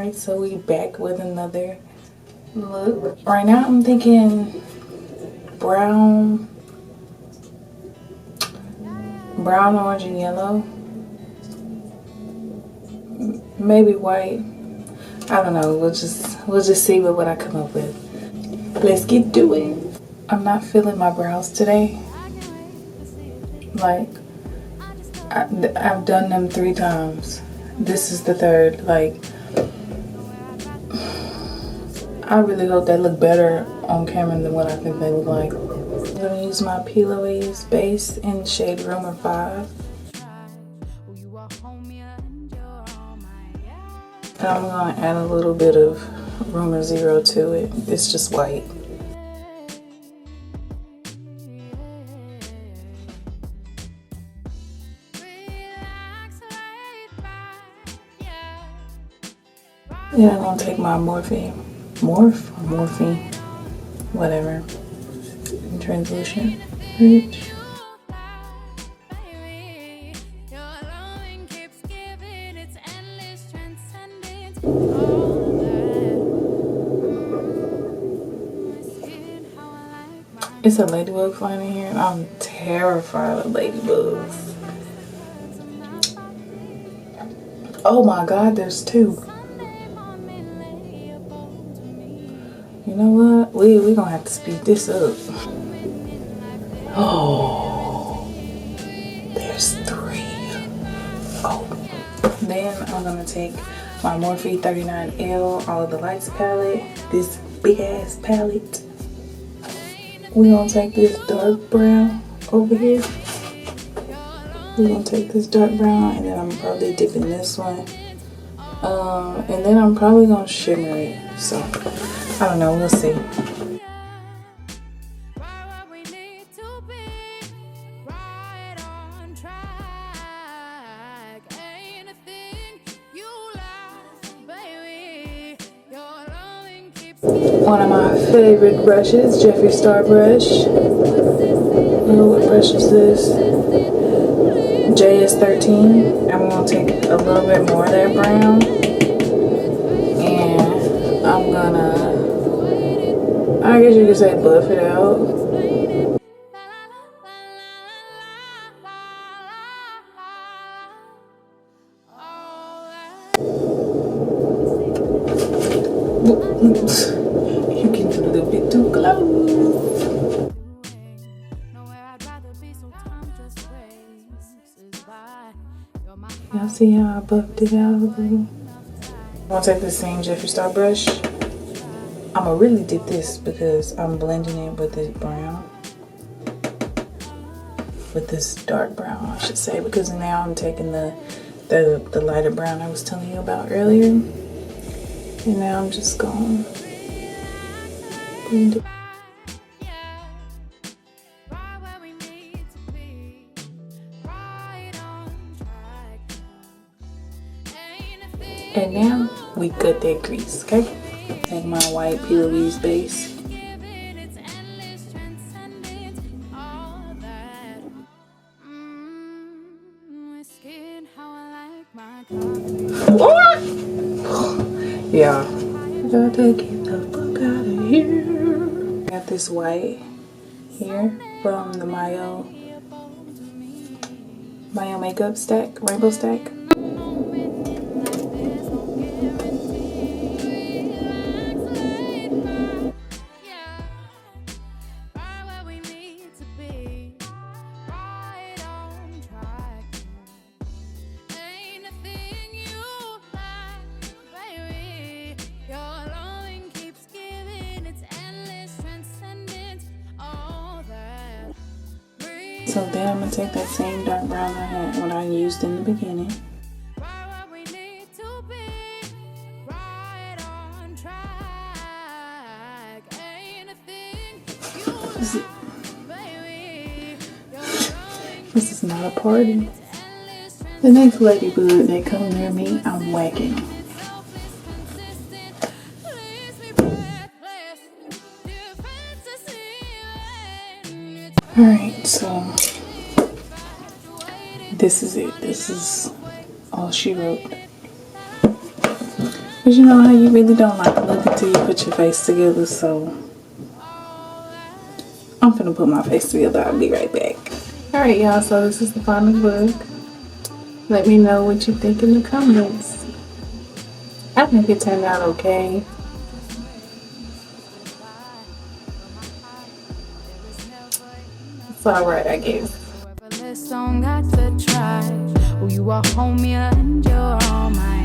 Alright, so we back with another look. Right now I'm thinking brown, orange, and yellow. Maybe white. I don't know. We'll just see what I come up with. Let's get to it. I'm not feeling my brows today. Like I've done them 3 times. This is the 3rd. Like I really hope they look better on camera than what I think they look like. I'm gonna use my P. Louise base in shade Rumor 5. And I'm gonna add a little bit of Rumor 0 to it. It's just white. Then I'm gonna take my Morphe, whatever, translucent ridge. It's a ladybug flying in here, and I'm terrified of ladybugs. Oh my God, there's 2. You know what? We gonna have to speed this up. Oh, there's 3. Oh, then I'm gonna take my Morphe 39L All of the Lights palette. This big ass palette. We're gonna take this dark brown over here. We're gonna take this dark brown, and then I'm probably dipping this one. And then I'm probably gonna shimmer it. So I don't know, we'll see. One of my favorite brushes, Jeffree Star brush. What brush is this? JS13. I'm gonna take a little bit more of that brown, and I'm gonna, I guess you could say, buff it out. You can do a little bit too close. Y'all see how I buffed it out a little? I'm gonna take the same Jeffree Star brush. I'm gonna really dip this because I'm blending it with this brown. With this dark brown, I should say, because now I'm taking the lighter brown I was telling you about earlier. And now I'm just going to blend it. And now we cut that crease, okay? Take my white P. Louise base. What? Yeah. I gotta get the fuck out of here. Got this white here from the Mayo makeup stack, rainbow stack. So then I'm gonna take that same dark brown I had, what I used in the beginning. This is not a party. The next ladybug that come near me, I'm whacking. Alright, so this is it. This is all she wrote. Cause you know how you really don't like look until you put your face together, so I'm finna put my face together. I'll be right back. Alright y'all, so this is the final look. Let me know what you think in the comments. I think it turned out okay. It's alright, I guess. Song got to try. Oh, you are home, and you're all mine.